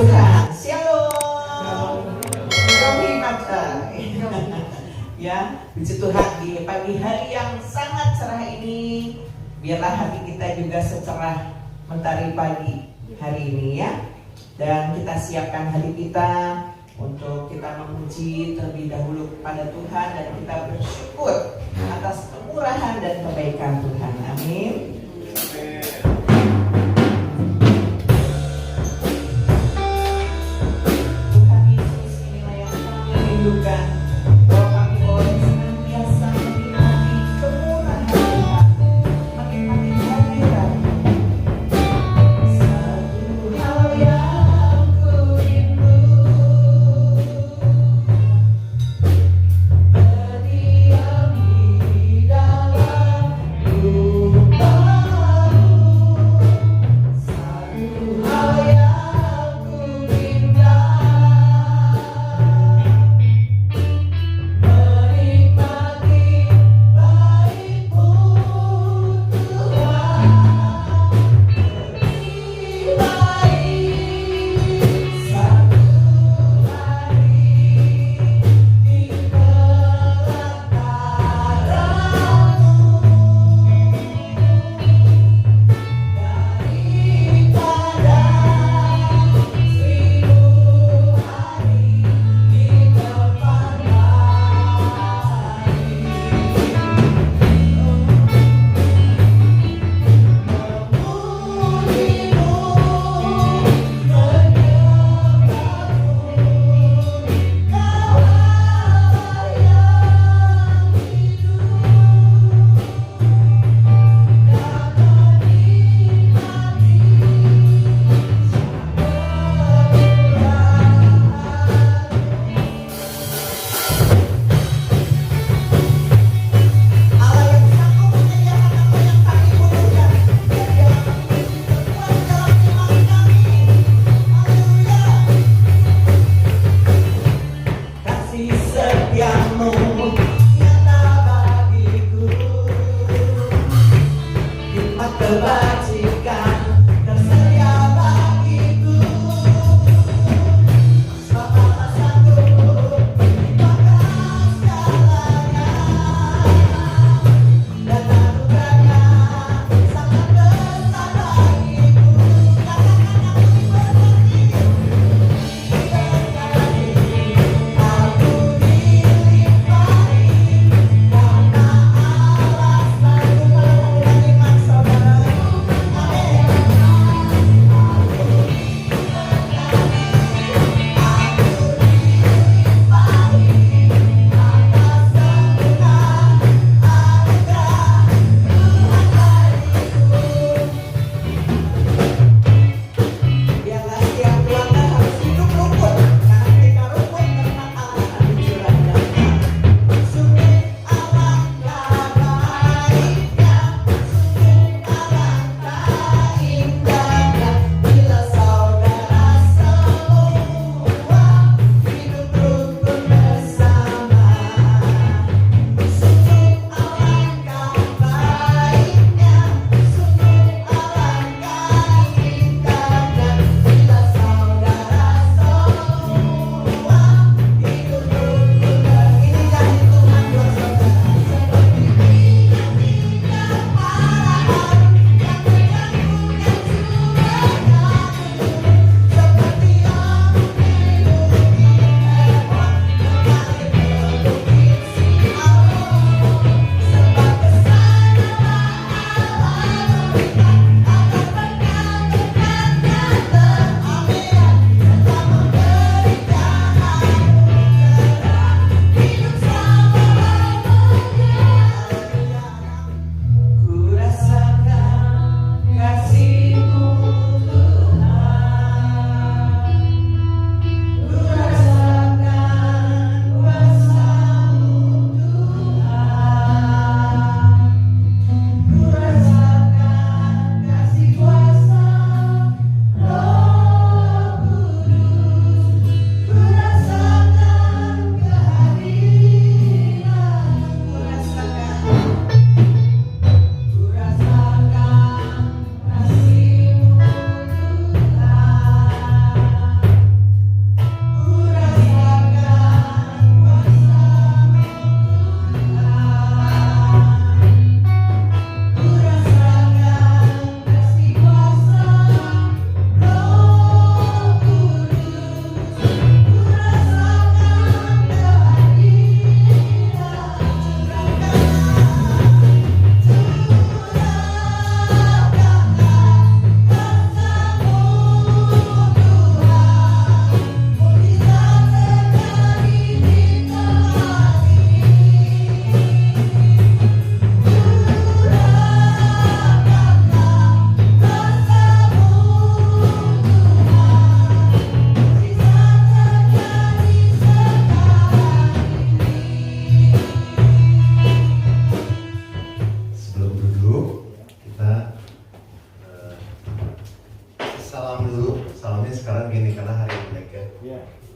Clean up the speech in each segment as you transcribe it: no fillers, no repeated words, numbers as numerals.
Tuhan. Shalom. Ya, puji Tuhan di pagi hari yang sangat cerah ini, biarlah hati kita juga secerah mentari pagi hari ini ya. Dan kita siapkan hati kita untuk kita memuji terlebih dahulu kepada Tuhan dan kita bersyukur atas kemurahan dan kebaikan Tuhan. Amin. Tuhan Yesus, inilah yang kami rindukan, bahwa kami boleh senantiasa menikmati kemurahan Tuhan, menikmati kehadiran. Satu hal yang ku rindu, berdiam di dalam rumah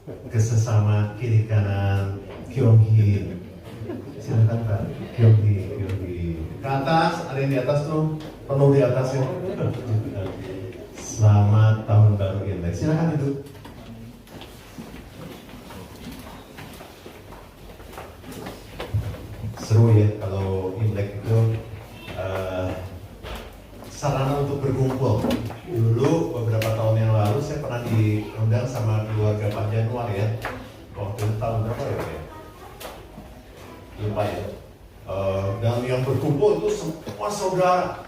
ke sesama kiri kanan. Kyonghi, silakan Pak. Kyonghi. Ke atas, ada yang di atas tuh, penuh di atas ya. Selamat tahun baru Imlek. Silakan duduk. Seru ya kalau Imlek itu sarana untuk berkumpul. Dulu beberapa tahun yang lalu saya pernah diundang sama keluarga Pak Januar ya. Waktu itu tahun berapa ya? Lupa ya. Dan yang berkumpul itu semua saudara.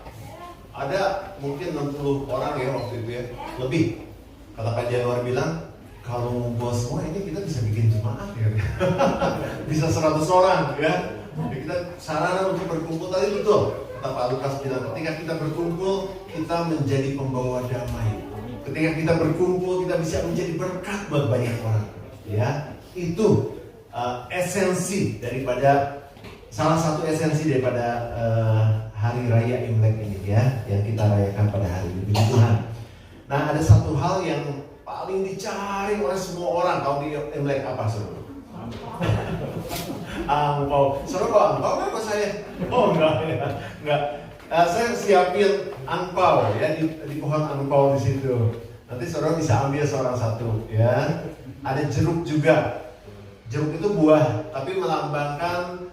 Ada mungkin 60 orang ya waktu itu ya, lebih. Kata Pak Januar bilang, kalau ngumpul semua ini kita bisa bikin jemaat ya. Bisa 100 orang ya. Jadi kita sarana untuk berkumpul tadi betul. Kata Pak Lukas bilang, ketika kita berkumpul, kita menjadi pembawa damai. Ketika kita berkumpul, kita bisa menjadi berkat buat banyak orang. Ya, itu esensi daripada salah satu esensi daripada hari raya Imlek ini ya, yang kita rayakan pada hari ini, Tuhan. Nah, ada satu hal yang paling dicari oleh semua orang kalau di Imlek apa, Saudara? Angpau. Saudara kok angpau apa saya? Oh enggak. Saya siapin angpau ya di pohon angpau di situ. Nanti saudara bisa ambil seorang satu ya. Ada jeruk juga. Jeruk itu buah, tapi melambangkan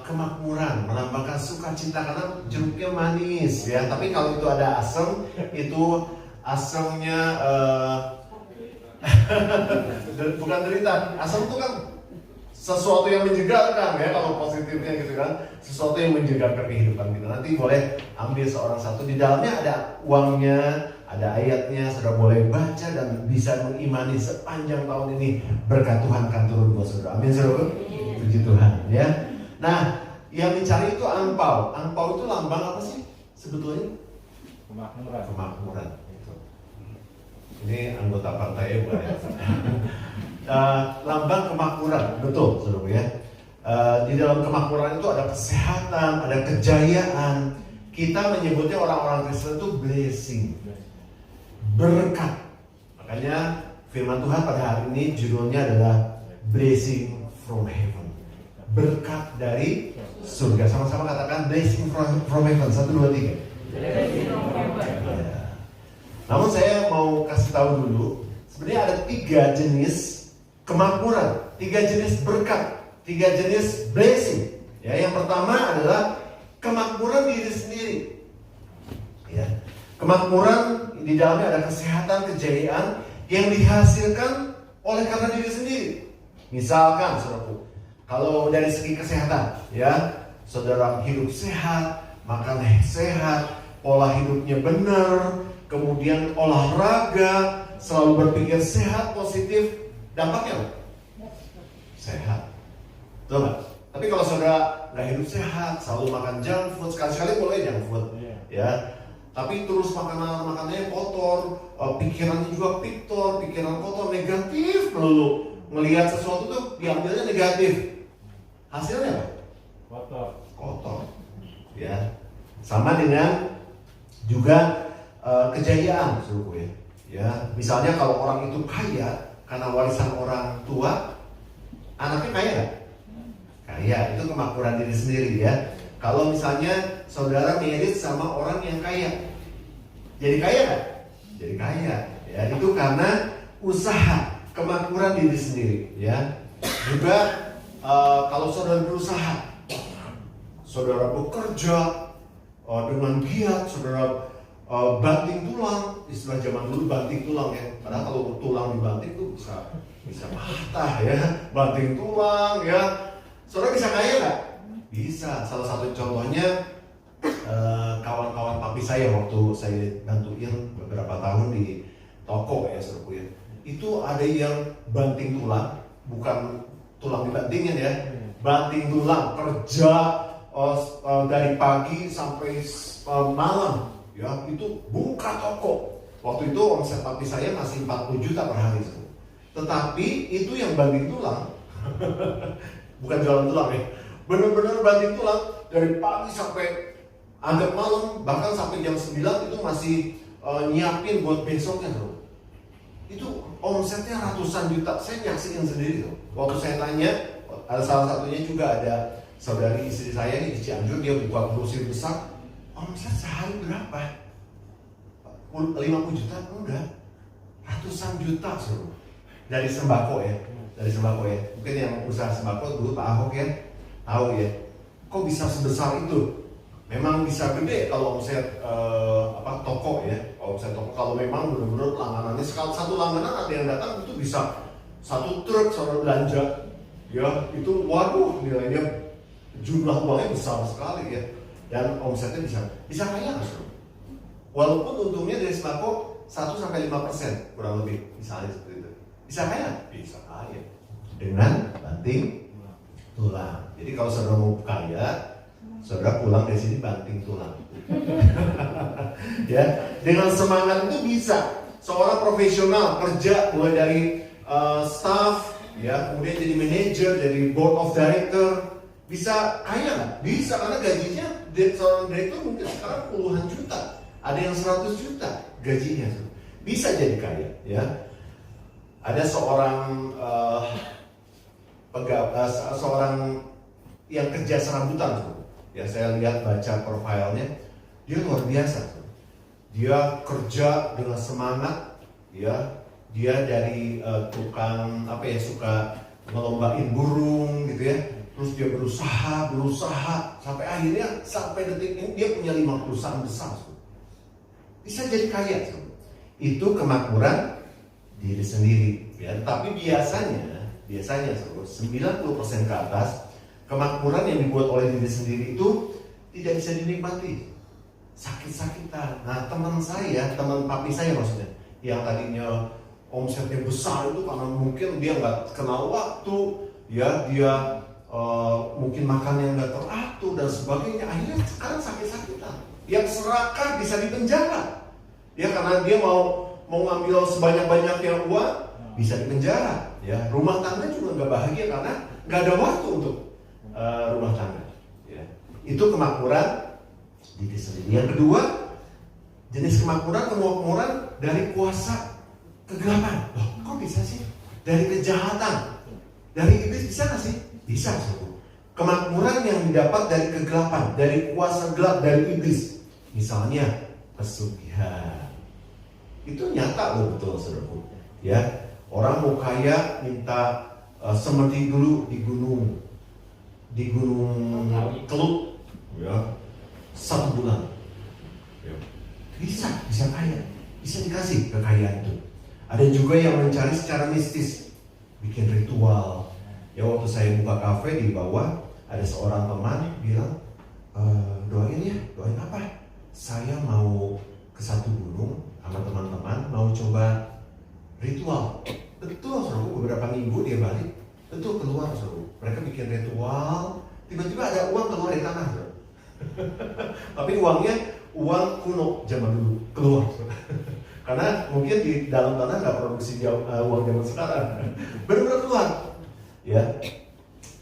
kemakmuran, melambangkan sukacita karena jeruknya manis ya. Tapi kalau itu ada asam, itu asamnya bukan derita. Asam itu kan sesuatu yang menjegalkan ya, kalau positifnya gitu kan, sesuatu yang menjegalkan kehidupan kita. Nanti boleh ambil seorang satu, di dalamnya ada uangnya, ada ayatnya, saudara boleh baca dan bisa mengimani sepanjang tahun ini berkat Tuhan akan turun buat saudara. Amin saudara. Puji Tuhan ya. Nah, yang dicari itu angpau. Angpau itu lambang apa sih sebetulnya? Kemakmuran. Ini anggota partai ya bukan? Lambang kemakmuran, betul saudara ya. Di dalam kemakmuran itu ada kesehatan, ada kejayaan. Kita menyebutnya orang-orang Kristen itu blessing, berkat. Makanya firman Tuhan pada hari ini judulnya adalah blessing from heaven, berkat dari surga. Sama-sama katakan blessing from heaven. 1, 2, 3. Namun saya mau kasih tahu dulu, sebenarnya ada 3 jenis kemakmuran, 3 jenis berkat, 3 jenis blessing. Ya, yang pertama adalah kemakmuran diri sendiri. Ya, kemakmuran di dalamnya ada kesehatan, kejayaan yang dihasilkan oleh karena diri sendiri. Misalkan, saudaraku, kalau dari segi kesehatan, ya, saudara hidup sehat, makan sehat, pola hidupnya benar, kemudian olahraga, selalu berpikir sehat, positif, dampaknya apa? Sehat. Betul nggak? Tapi kalau saudara nggak hidup sehat, selalu makan junk food, sekali-sekali boleh junk food, ya. Tapi terus makanannya kotor, pikirannya juga pikiran kotor, negatif melulu. Melihat sesuatu tuh diambilnya negatif. Hasilnya apa? Kotor. Ya. Sama dengan juga kejayaan, suruh ya. Ya, misalnya kalau orang itu kaya karena warisan orang tua, anaknya kaya nggak? Kaya, itu kemakmuran diri sendiri ya. Kalau misalnya saudara married sama orang yang kaya, jadi kaya nggak? Jadi kaya. Ya, itu karena usaha, kemakmuran diri sendiri. Ya, juga kalau saudara berusaha, saudara bekerja dengan giat, saudara banting tulang, istilah zaman dulu banting tulang ya. Padahal kalau tulang dibanting tuh bisa patah ya. Banting tulang ya. Saudara bisa kaya nggak? Bisa. Salah satu contohnya kawan-kawan papi saya waktu saya bantuin beberapa tahun di toko ya, saudara ya. Itu ada yang banting tulang, bukan tulang dibantingin ya. Banting tulang, kerja dari pagi sampai malam. Ya, itu buka toko. Waktu itu omset papi saya masih 40 juta per hari. Tetapi itu yang banting tulang. Bukan jualan tulang ya. Benar-benar banting tulang dari pagi sampai agak malam, bahkan sampai jam 9 itu masih nyiapin buat besoknya, bro. itu omsetnya ratusan juta. Saya nyaksiin sendiri tuh. Waktu saya tanya, ada salah satunya juga ada saudari istri saya di Cianjur, dia buka grosir besar. Omset sehari berapa? 50 juta? Enggak, ratusan juta suruh. Dari sembako ya, Mungkin yang usaha sembako dulu Pak Ahok ya, tahu ya. Kok bisa sebesar itu? Memang bisa gede kalau omset toko ya. Omset toko kalau memang benar-benar langganannya satu langganan ada yang datang itu bisa satu truk saudara belanja. Ya itu waduh nilainya, jumlah uangnya besar sekali ya. Dan omsetnya bisa kaya mas. Walaupun untungnya dari sembako 1-5% kurang lebih, misalnya seperti itu. Bisa kaya? Bisa kaya. Dengan banting tulang. Jadi kalau saudara mau kaya, saudara pulang dari sini banting tulang. Ya, dengan semangat itu bisa. Seorang profesional kerja mulai dari staff, ya, kemudian jadi manajer, jadi board of director, bisa kaya nggak? Bisa, karena gajinya seorang direktur mungkin sekarang puluhan juta. Ada yang 100 juta gajinya. Bisa jadi kaya, ya. Ada seorang seorang yang kerja serabutan, ya saya lihat baca profilnya, dia luar biasa. Dia kerja dengan semangat, ya. Dia dari tukang suka ngelombain burung gitu ya. Terus dia berusaha sampai detik ini dia punya 5 perusahaan besar. Bisa jadi kaya. Itu kemakmuran diri sendiri, ya. Tapi biasanya 90% ke atas kemakmuran yang dibuat oleh diri sendiri itu tidak bisa dinikmati. Sakit-sakitan. Nah, teman papi saya maksudnya, yang tadinya omsetnya besar itu karena mungkin dia nggak kenal waktu, ya dia mungkin makannya nggak teratur dan sebagainya. Akhirnya sekarang sakit-sakitan. Yang serakah bisa dipenjara, ya karena dia mau ngambil sebanyak-banyaknya uang bisa dipenjara. Ya, rumah tangga juga nggak bahagia karena nggak ada waktu untuk rumah tangga. Ya. Itu kemakmuran diri sendiri. Yang kedua, jenis kemakmuran dari kuasa kegelapan. Loh, kok bisa sih? Dari kejahatan, dari iblis bisa nggak sih? Bisa. Kemakmuran yang didapat dari kegelapan, dari kuasa gelap, dari iblis. Misalnya pesugihan. Itu nyata loh, betul saudaraku. Ya, orang mau kaya minta seperti dulu di gunung Kelut, ya, 1 bulan. Ya. Bisa kaya, bisa dikasih kekayaan itu. Ada juga yang mencari secara mistis, bikin ritual. Ya, waktu saya buka kafe di bawah, ada seorang teman bilang, doain apa? Saya mau ke satu gunung sama teman-teman, mau coba ritual. Betul, saudara, beberapa minggu dia balik, betul keluar, saudara. Mereka bikin ritual, tiba-tiba ada uang keluar dari tanah, saudara. Tapi uangnya uang kuno zaman dulu keluar, saudara. Karena mungkin di dalam tanah nggak produksi uang zaman sekarang. Benar-benar keluar. Ya,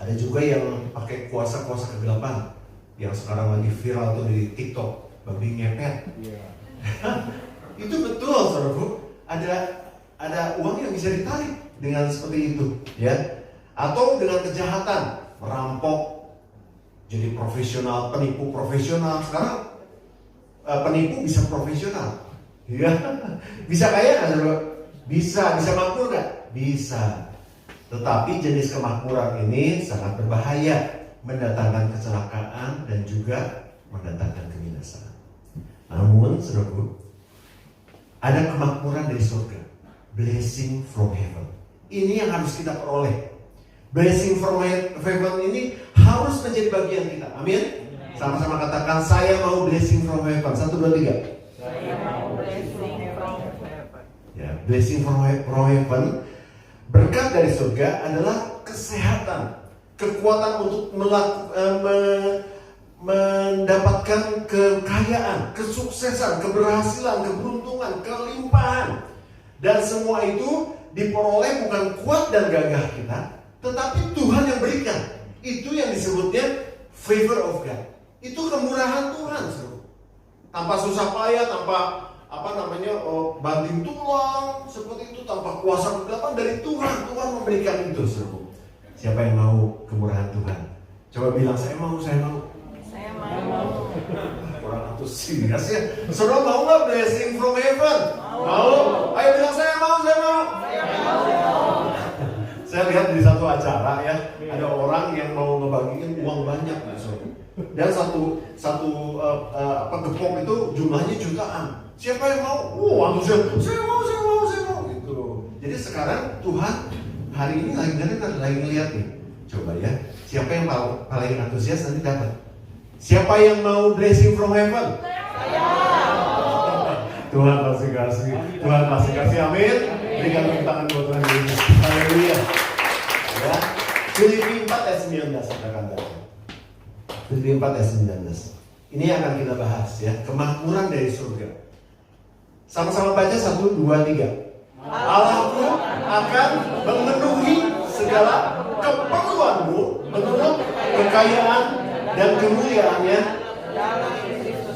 ada juga yang pakai kuasa-kuasa kegelapan yang sekarang lagi viral tuh di TikTok, babi ngepet. Itu betul, saudaraku. Ada uang yang bisa ditarik dengan seperti itu, ya. Atau dengan kejahatan, merampok, jadi profesional, penipu profesional. Sekarang penipu bisa profesional, ya. Bisa kaya nggak, saudara? Bisa makmur nggak? Bisa. Tetapi jenis kemakmuran ini sangat berbahaya, mendatangkan kecelakaan dan juga mendatangkan kebinasaan. Namun, saudaraku, ada kemakmuran dari surga, blessing from heaven. Ini yang harus kita peroleh. Blessing from heaven ini harus menjadi bagian kita. Amin. Sama-sama katakan, saya mau blessing from heaven. 1, 2, 3. Saya mau blessing from heaven. Ya, blessing from heaven. Berkat dari surga adalah kesehatan, kekuatan untuk mendapatkan kekayaan, kesuksesan, keberhasilan, keberuntungan, kelimpahan. Dan semua itu diperoleh bukan kuat dan gagah kita, tetapi Tuhan yang berikan. Itu yang disebutnya favor of God. Itu kemurahan Tuhan. Tanpa susah payah, tanpa banting tulang seperti itu tanpa kuasa kegelapan dari Tuhan. Tuhan memberikan itu, saudara. Siapa yang mau kemurahan Tuhan? Coba bilang, saya mau. Saya mau. Kurang antusias ya. Saudara mau nggak blessing from heaven? Mau? Ayo bilang, saya mau. Saya lihat di satu acara ya, ada orang yang mau ngebagiin uang banyak, saudara. Dan satu gepok itu jumlahnya jutaan. Siapa yang mau? Antusias. Saya mau gitu. Jadi sekarang Tuhan hari ini lagi ngeliat nih. Coba ya, siapa yang paling antusias nanti dapat. Siapa yang mau blessing from heaven? Tuhan masih kasih, amin. Berikan tepuk tangan buat Tuhan Yesus. Haleluya. Ya. Filipi 4 ayat 19 katakan tadi. Filipi 4 ayat 19. Ini yang akan kita bahas ya, kemakmuran dari surga. Sama-sama baca 1, 2, 3. Allahmu akan memenuhi segala keperluanmu menurut kekayaan dan kemuliaannya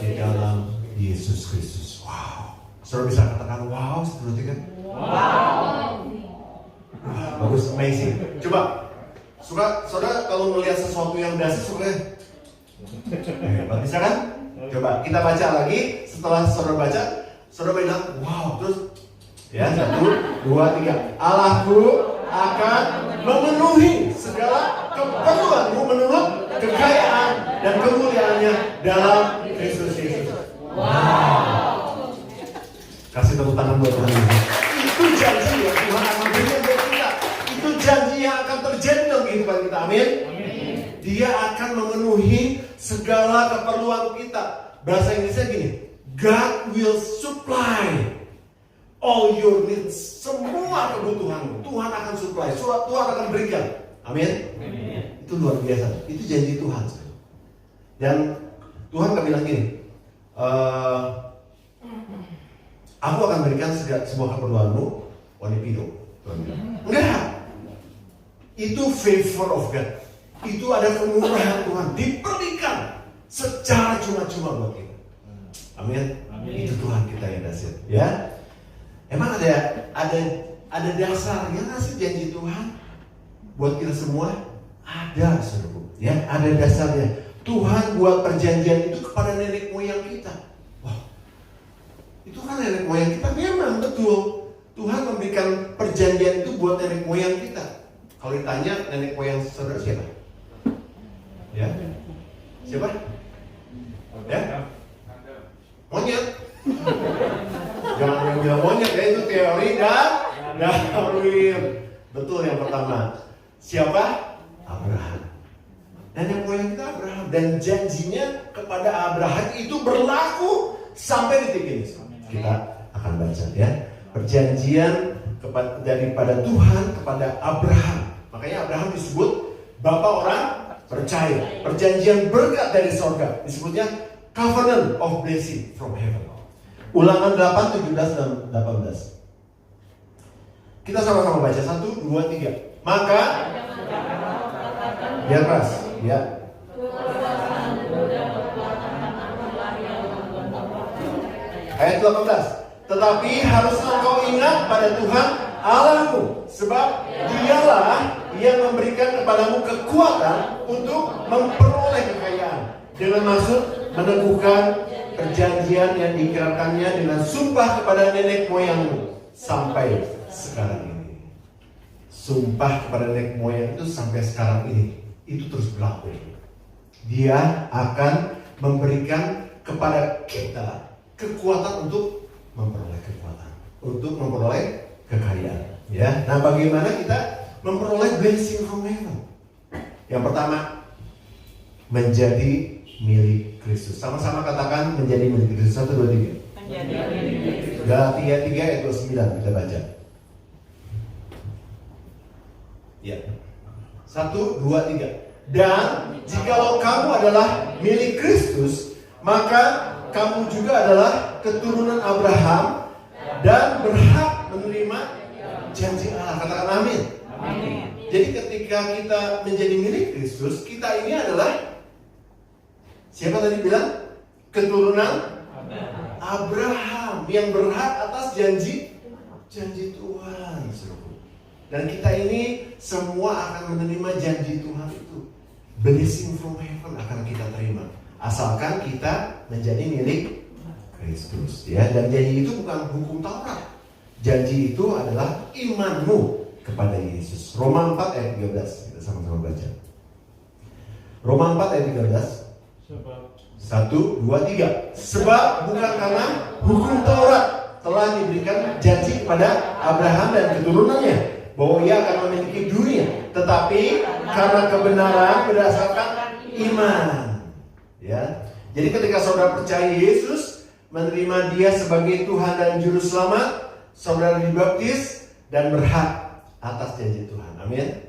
di dalam Yesus Kristus. Wow. Saudara bisa katakan wow seperti kan? Wow. Bagus, amazing. Coba, saudara kalau melihat sesuatu yang dahsyat, saudara hebat, bisa kan? Coba kita baca lagi. Setelah saudara baca, saudara bilang wow. Terus ya, 1, 2, 3. Allahku akan memenuhi segala keperluanmu menurut kekayaan dan kemuliaannya dalam Kristus Yesus. Wow. Kasih tepuk tangan buat Tuhan. Itu janji yang Tuhan akan berikan buat kita. Itu janji yang akan terjadi dalam kehidupan kita. Amin. Dia akan memenuhi segala keperluan kita. Bahasa Inggrisnya gini, God will supply all your needs. Semua kebutuhanmu Tuhan akan supply, Tuhan akan berikan. Amin. Itu luar biasa. Itu janji Tuhan. Dan Tuhan akan bilang gini, aku akan berikan semua keperluanmu, Wanipido. Enggak. Itu favor of God. Itu ada kemurahan Tuhan, diberikan secara cuma-cuma buat kita. Amin. Itu Tuhan kita yang dahsyat. Ya. Emang ada dasarnya nggak sih janji Tuhan buat kita semua? Ada, saudara. Ya, ada dasarnya. Tuhan buat perjanjian itu kepada nenek moyang kita. Wah, itu kan nenek moyang kita, memang betul. Tuhan memberikan perjanjian itu buat nenek moyang kita. Kalau ditanya nenek moyang saudara siapa? Ya, siapa? Ya, monyet. Jangan bilang monyet ya, itu teori dan Darwin. Betul yang pertama. Siapa? Abraham. Nenek moyang kita Abraham, dan janjinya kepada Abraham itu berlaku sampai detik ini. Kita akan baca ya. Perjanjian daripada Tuhan kepada Abraham. Makanya Abraham disebut bapak orang percaya. Perjanjian berkat dari sorga disebutnya covenant of blessing from heaven. Ulangan 8, 17 dan 18. Kita sama-sama baca 1, 2, 3. Maka biar keras, ya. Ayat 18. Tetapi haruslah kau ingat pada Tuhan Allahmu, sebab Dialah yang memberikan kepadamu kekuatan untuk memperoleh kekayaan, dengan maksud meneguhkan perjanjian yang diikratkannya dengan sumpah kepada nenek moyangmu sampai sekarang ini. Sumpah kepada nenek moyang itu sampai sekarang ini, itu terus berlaku. Dia akan memberikan kepada kita kekuatan untuk memperoleh kekuatan, untuk memperoleh kekayaan. Ya, nah bagaimana kita memperoleh blessing from heaven? Yang pertama, menjadi milik Kristus. Sama-sama katakan menjadi milik Kristus. 1, 2, 3. Menjadi milik Kristus. Galatia 3 ayat 29 kita baca. Ya. 1, 2, 3. Dan jikalau kamu adalah milik Kristus, maka kamu juga adalah keturunan Abraham dan berhak menerima janji Allah. Katakan amin. Amin. Jadi ketika kita menjadi milik Kristus, kita ini adalah siapa tadi bilang? Keturunan Abraham. yang berhak atas janji Tuhan. Dan kita ini semua akan menerima janji Tuhan itu. Blessing from heaven akan kita terima, asalkan kita menjadi milik Kristus, ya. Dan janji itu bukan hukum Taurat. Janji itu adalah imanmu kepada Yesus. Roma 4 ayat 13, kita sama-sama baca. Roma 4 ayat 13. 1, 2, 3. Sebab bukan karena hukum Taurat telah diberikan janji kepada Abraham dan keturunannya bahwa ia akan memiliki dunia, tetapi karena kebenaran berdasarkan iman. Ya. Jadi ketika saudara percaya Yesus, menerima Dia sebagai Tuhan dan Juru Selamat, saudara dibaptis dan berhak atas janji Tuhan. Amin.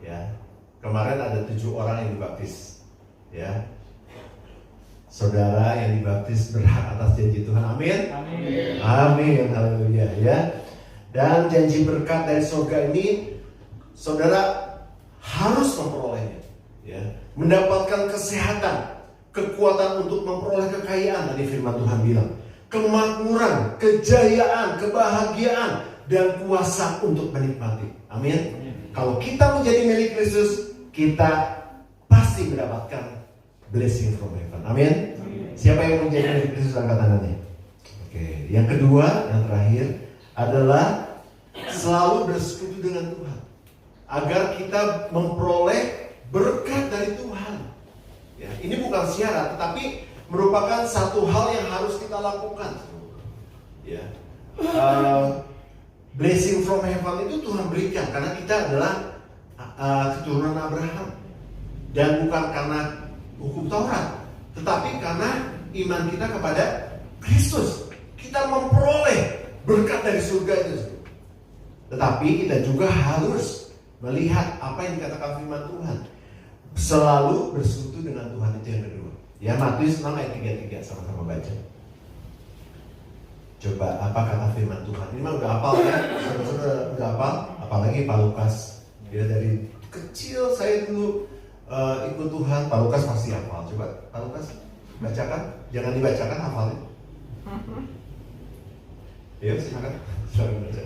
Ya. Kemarin ada 7 orang yang dibaptis. Ya. Saudara yang dibaptis berhak atas janji Tuhan. Amin. Amin. Haleluya, ya. Dan janji berkat dari surga ini saudara harus memperolehnya, ya. Mendapatkan kesehatan, kekuatan untuk memperoleh kekayaan, tadi firman Tuhan bilang, kemakmuran, kejayaan, kebahagiaan, dan kuasa untuk menikmati. Amin. Kalau kita menjadi milik Kristus, kita pasti mendapatkan blessing from heaven. Amin. Siapa yang menjadi milik Kristus, angkat tangannya. Oke. Yang kedua, yang terakhir adalah selalu bersekutu dengan Tuhan, agar kita memperoleh berkat dari Tuhan. Ya, ini bukan syarat, tetapi merupakan satu hal yang harus kita lakukan. Ya, blessing from heaven itu Tuhan berikan karena kita adalah keturunan Abraham, dan bukan karena hukum Taurat, tetapi karena iman kita kepada Kristus. Kita memperoleh berkat dari surga itu. Tetapi kita juga harus melihat apa yang dikatakan firman Tuhan. Selalu bersekutu dengan Tuhan, itu yang kedua. Ya, Matius 6 ayat 33, sama-sama baca. Coba apa kata firman Tuhan? Ini mah udah hafal ya, saudara-saudara udah hafal. Apalagi Pak Lukas. Ya, dari kecil saya dulu ikut Tuhan. Pak Lukas pasti hafal. Coba Pak Lukas bacakan, jangan dibacakan, hafalin. Ya, silakan. Silakan baca.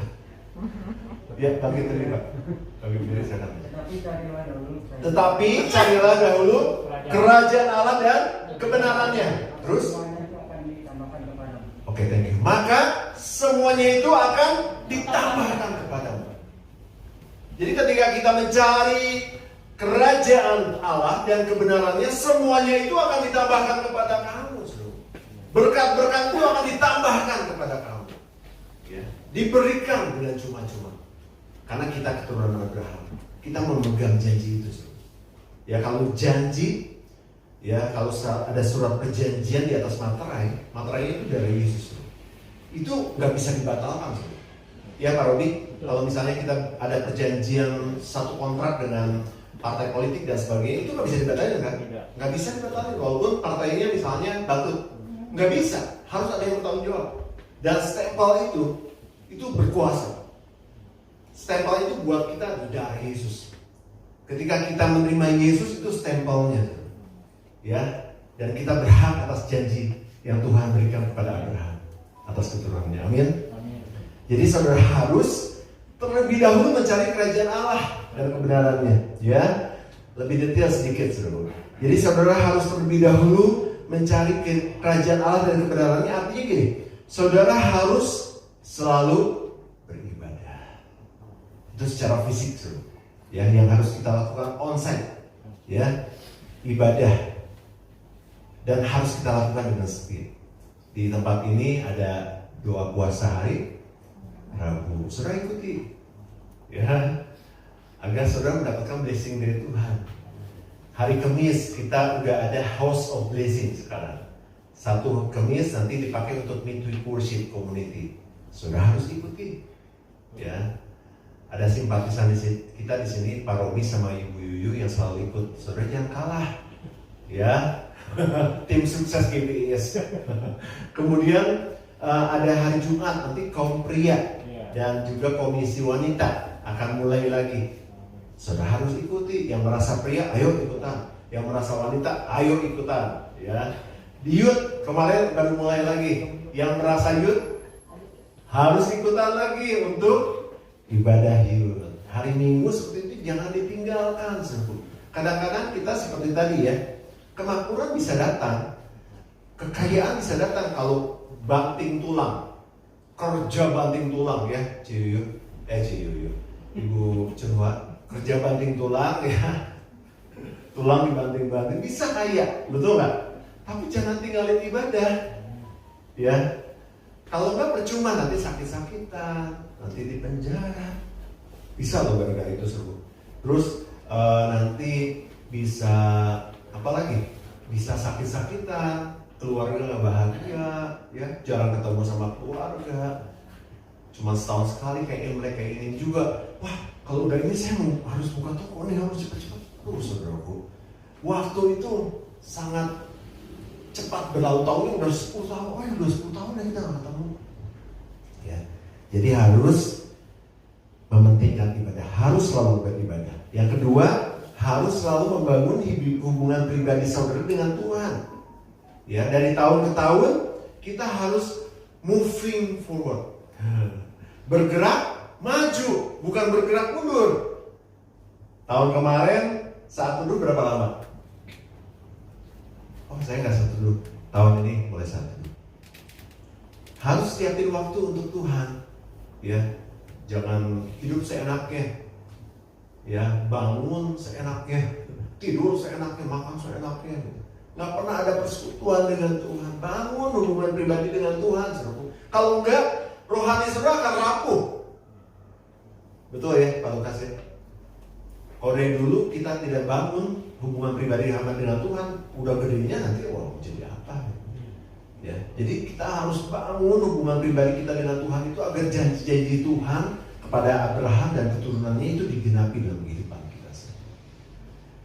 Ya, bagi diri Pak. Bagi diri saya. Tetapi carilah dahulu kerajaan Allah dan kebenarannya. Terus? Oke, thank you. Maka semuanya itu akan ditambahkan kepadamu. Jadi ketika kita mencari kerajaan Allah dan kebenarannya, semuanya itu akan ditambahkan kepada kamu. Berkat-berkat itu akan ditambahkan kepada kamu. Ya, diberikan dengan cuma-cuma. Karena kita keturunan Abraham, kita memegang janji itu. Ya, kalau janji, ya kalau ada surat perjanjian di atas materai, materai itu dari Yesus. Itu nggak bisa dibatalkan. Ya Pak Robi, kalau misalnya kita ada perjanjian satu kontrak dengan partai politik dan sebagainya, itu nggak bisa dibatalkan kan? Nggak bisa dibatalkan, walaupun partainya misalnya bangkrut, nggak bisa. Harus ada yang bertanggung jawab. Dan stempel itu berkuasa. Stempel itu buat kita darah Yesus. Ketika kita menerima Yesus, itu stempelnya, ya. Dan kita berhak atas janji yang Tuhan berikan kepada Abraham atas keturunannya. Amin. Jadi saudara harus terlebih dahulu mencari kerajaan Allah dan kebenarannya, ya. Lebih detail sedikit, saudara. Jadi saudara harus terlebih dahulu mencari kerajaan Allah dan kebenarannya. Artinya gini, saudara harus selalu beribadah. Itu secara fisik, saudara. Ya, yang harus kita lakukan onsite, ya, ibadah, dan harus kita lakukan dengan sepi. Di tempat ini ada doa puasa hari Rabu, saudara ikuti, ya, agar saudara mendapatkan blessing dari Tuhan. Hari Kamis kita udah ada House of Blessing sekarang. Satu Kamis nanti dipakai untuk midweek worship community. Saudara harus ikuti, ya. Ada simpatisan kita di sini, Pak Robi sama Ibu Yuyu yang selalu ikut. Saudara jangan kalah, ya. Tim sukses GBIS. Kemudian ada hari Jumat nanti kaum pria dan juga komisi wanita akan mulai lagi. Saudara harus ikuti. Yang merasa pria, ayo ikutan. Yang merasa wanita, ayo ikutan, ya. Di youth kemarin baru mulai lagi. Yang merasa youth harus ikutan lagi untuk ibadah youth. Hari Minggu seperti itu jangan ditinggalkan. Kadang-kadang kita seperti tadi ya, kemakmuran bisa datang, kekayaan bisa datang kalau banting tulang, kerja banting tulang ya, Ciyu, Ibu Cenwa, kerja banting tulang ya, tulang dibanting-banting bisa kaya, betul nggak? Tapi jangan tinggalin ibadah, ya. Kalau nggak percuma nanti sakit-sakitan, nanti di penjara, bisa loh gara-gara itu seru. Terus nanti bisa apa lagi? Bisa sakit-sakitan, keluarga nggak bahagia, ya, jarang ketemu sama keluarga. Cuma setahun sekali kayak Imlek kayak ini juga. Wah, kalau udah ini saya harus buka toko nih, harus cepat-cepat. Saudaraku, waktu itu sangat cepat berlalu tahun, udah 10 tahun, udah 10 tahun ya kita nggak ketemu. Ya, jadi harus mementingkan ibadah, harus selalu beribadah. Yang kedua, harus selalu membangun hubungan pribadi saudara dengan Tuhan. Ya, dari tahun ke tahun kita harus moving forward. Bergerak maju, bukan bergerak mundur. Tahun kemarin saat teduh berapa lama? Oh, saya nggak saat teduh. Tahun ini mulai saat teduh. Harus siapin waktu untuk Tuhan. Ya, jangan hidup seenaknya. Ya, bangun seenaknya, tidur seenaknya, makan seenaknya. Nggak pernah ada persekutuan dengan Tuhan. Bangun hubungan pribadi dengan Tuhan. Kalau enggak, rohani saudara akan rapuh. Betul ya Pak Lukas ya? Kalau dari dulu kita tidak bangun hubungan pribadi hamba dengan Tuhan, udah gedenya nanti jadi apa? Ya, jadi kita harus bangun hubungan pribadi kita dengan Tuhan itu agar janji-janji Tuhan kepada Abraham dan keturunannya itu digenapi dalam kehidupan kita.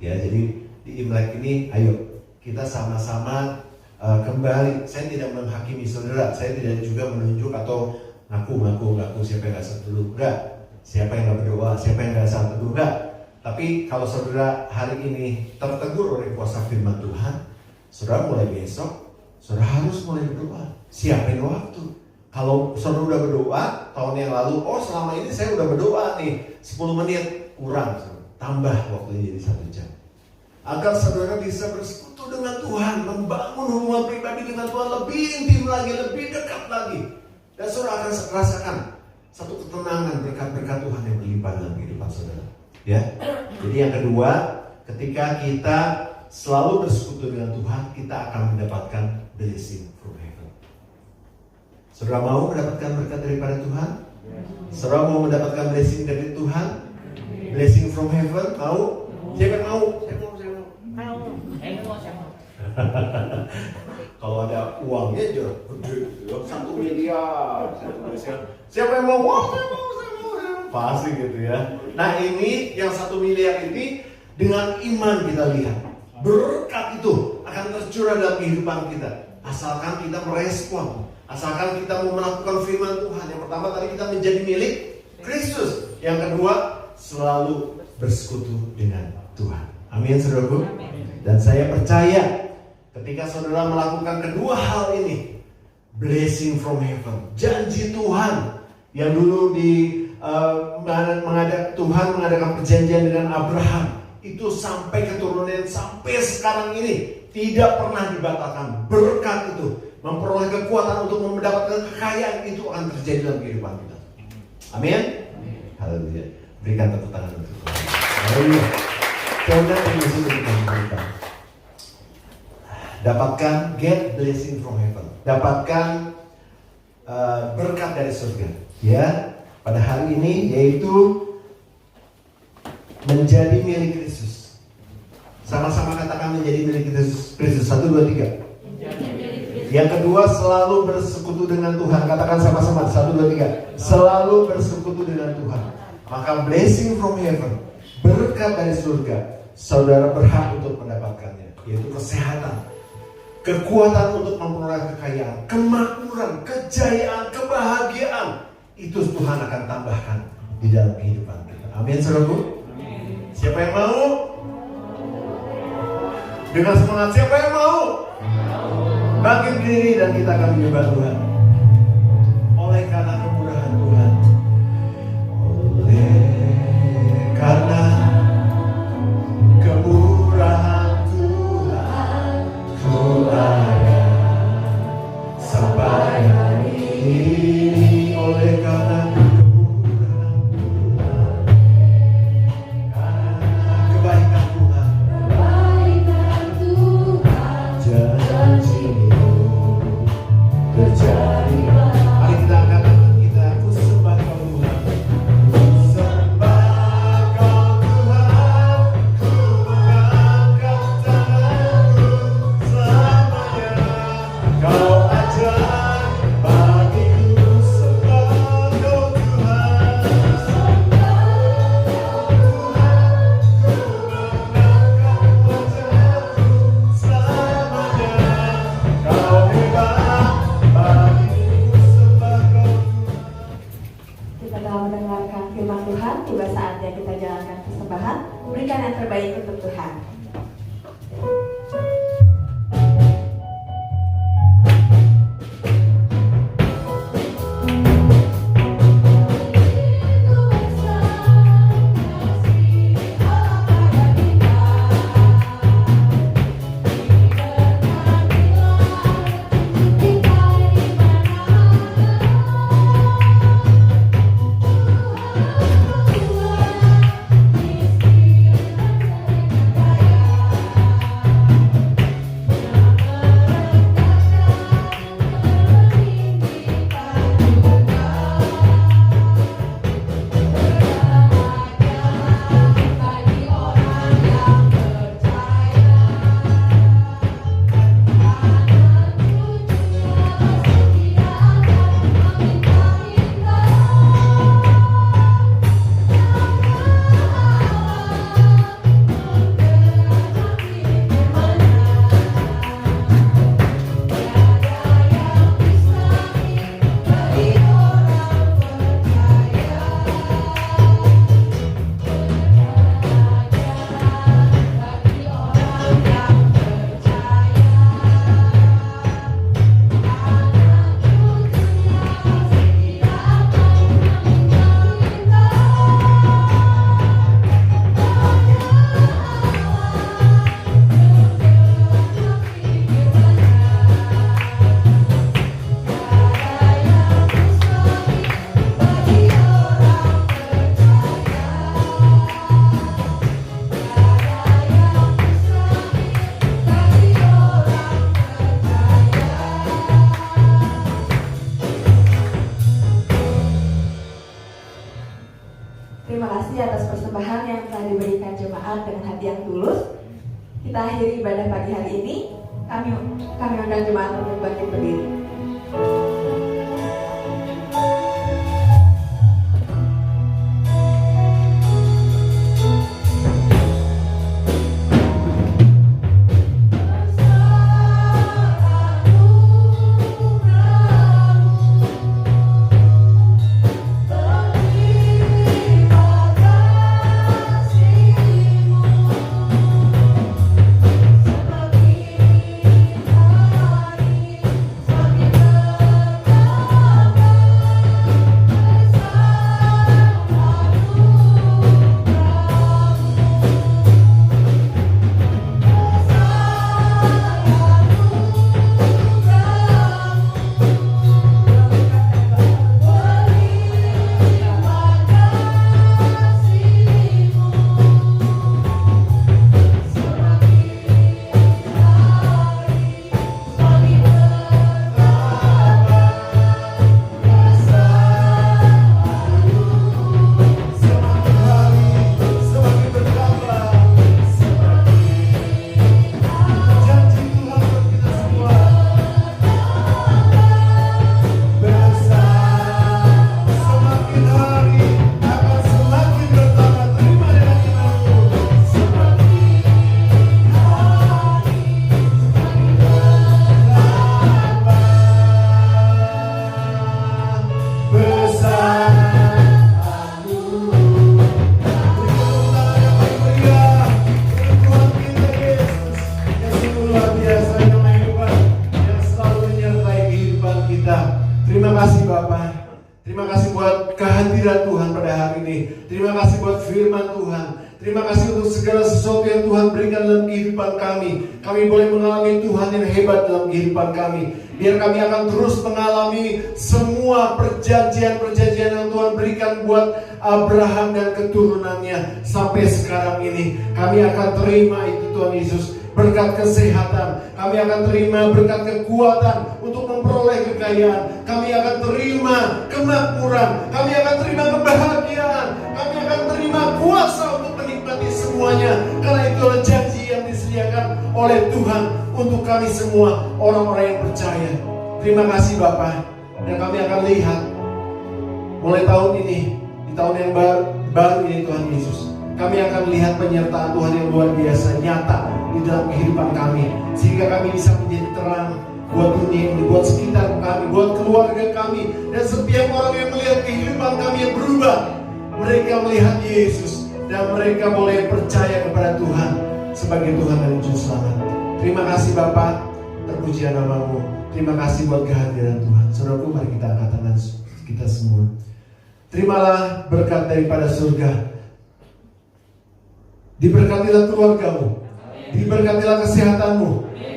Ya, jadi di Imlek ini, ayo kita sama-sama kembali. Saya tidak menghakimi saudara, saya tidak juga menunjuk atau ngaku siapa yang nggak saat teduh, enggak. Siapa yang nggak berdoa, siapa yang nggak saat teduh, enggak. Tapi kalau saudara hari ini tertegur oleh kuasa firman Tuhan, saudara mulai besok, saudara harus mulai berdoa. Siapin waktu. Kalau saudara udah berdoa tahun yang lalu, oh selama ini saya udah berdoa nih 10 menit, kurang, tambah waktunya jadi 1 jam. Agar saudara bisa bersekutu dengan Tuhan, membangun hubungan pribadi dengan Tuhan lebih intim lagi, lebih dekat lagi. Dan saudara akan rasakan satu ketenangan berkat-berkat Tuhan yang berlimpah dalam kehidupan saudara. Ya, jadi yang kedua, ketika kita selalu bersekutu dengan Tuhan, kita akan mendapatkan blessing from heaven. Saudara mau mendapatkan berkat daripada Tuhan? Saudara mau mendapatkan blessing dari Tuhan? Blessing from heaven? Mau? Siapa yang mau? Kalau ada uangnya aja gede, 1 miliar. Siapa yang mau? Wah, saya mau. Pasti gitu ya. Nah, ini yang 1 miliar ini dengan iman kita lihat. Berkat itu akan tercurah dalam kehidupan kita. Asalkan kita merespon. Asalkan kita mau melakukan firman Tuhan. Yang pertama tadi kita menjadi milik Kristus. Yang kedua, selalu bersekutu dengan Tuhan. Amin, saudaraku. Dan saya percaya ketika saudara melakukan kedua hal ini, blessing from heaven, janji Tuhan yang dulu Tuhan mengadakan perjanjian dengan Abraham, itu sampai keturunan sampai sekarang ini tidak pernah dibatalkan. Berkat itu memperoleh kekuatan untuk mendapatkan kekayaan itu akan terjadi dalam kehidupan kita. Amin. Haleluya. Berikan tepuk tangan untuk Tuhan. Haleluya. Coba kita dapatkan get blessing from heaven. Dapatkan berkat dari surga. Ya. Pada hari ini yaitu menjadi milik Kristus. Sama-sama katakan menjadi milik Kristus. 1, 2, 3. Yang kedua, selalu bersekutu dengan Tuhan. Katakan sama-sama 1, 2, 3. Selalu bersekutu dengan Tuhan. Maka blessing from heaven, berkat dari surga, saudara berhak untuk mendapatkannya. Yaitu kesehatan, kekuatan untuk memperoleh kekayaan, kemakmuran, kejayaan, kebahagiaan. Itu Tuhan akan tambahkan di dalam kehidupan kita. Amin, saudaraku. Siapa yang mau? Dengan semangat, siapa yang mau? bangkit berdiri dan kita akan menyembah Tuhan. Oleh karena kemurahan Tuhan, oleh karena kemurahan Tuhan, ku ada sampai hari ini. Oleh karena kemurahan Tuhan, karena kebaikan Tuhan, janji-Mu terjadi. Mari kita angkat tangan kita, ku sembah Kau Tuhan, ku sembah Kau Tuhan, ku mengangkat tanganku selamanya. Kau ajaib bagiku, sembah Kau Tuhan, sembah Kau Tuhan, ku mengangkat wajahku selamanya. Kau hebat bagiku, sembah Kau Tuhan. Kita telah mendengarkan firman Tuhan, tiba saatnya kita jalankan persembahan, berikan yang terbaik untuk Tuhan. Terima kasih atas persembahan yang telah diberikan jemaat dengan hati yang tulus. Kita akhiri ibadah pagi hari ini. Kami undang jemaat untuk bangkit berdiri. Semakin hari buat firman Tuhan. Terima kasih untuk segala sesuatu yang Tuhan berikan dalam kehidupan kami. Kami boleh mengalami Tuhan yang hebat dalam kehidupan kami. Biar kami akan terus mengalami semua perjanjian-perjanjian yang Tuhan berikan buat Abraham dan keturunannya sampai sekarang ini. Kami akan terima itu Tuhan Yesus. Berkat kesehatan, kami akan terima berkat kekuatan untuk memperoleh kekayaan. Kami akan terima kemakmuran, kami akan terima kebahagiaan, kami akan terima kuasa untuk menikmati semuanya. Karena itu adalah janji yang disediakan oleh Tuhan untuk kami semua orang-orang yang percaya. Terima kasih Bapa. Dan kami akan lihat mulai tahun ini, di tahun yang baru ini Tuhan Yesus, kami akan lihat penyertaan Tuhan yang luar biasa nyata di dalam kehidupan kami, sehingga kami bisa menjadi terang buat dunia ini, buat sekitar kami, buat keluarga kami, dan setiap orang yang melihat kehidupan kami yang berubah, mereka melihat Yesus dan mereka boleh percaya kepada Tuhan sebagai Tuhan dan Juru Selamat. Terima kasih Bapa, terpujian nama-Mu. Terima kasih buat kehadiran Tuhan. Saudaraku, mari kita angkat tangan kita semua. Terimalah berkat daripada surga. Diberkatilah keluargamu, diberkatilah kesehatanmu,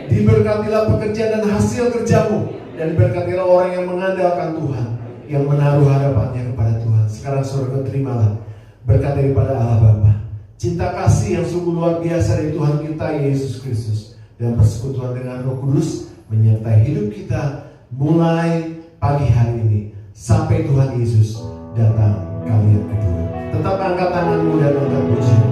diberkatilah pekerjaan dan hasil kerjamu, dan diberkatilah orang yang mengandalkan Tuhan, yang menaruh harapannya kepada Tuhan. Sekarang saudara, terimalah berkat daripada Allah Bapa, cinta kasih yang sungguh luar biasa dari Tuhan kita Yesus Kristus, dan persekutuan dengan Roh Kudus menyertai hidup kita mulai pagi hari ini sampai Tuhan Yesus datang kali yang kedua. Tetap angkat tanganmu dan angkat pujian.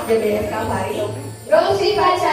GBS Kalvari. Rosi Pacar.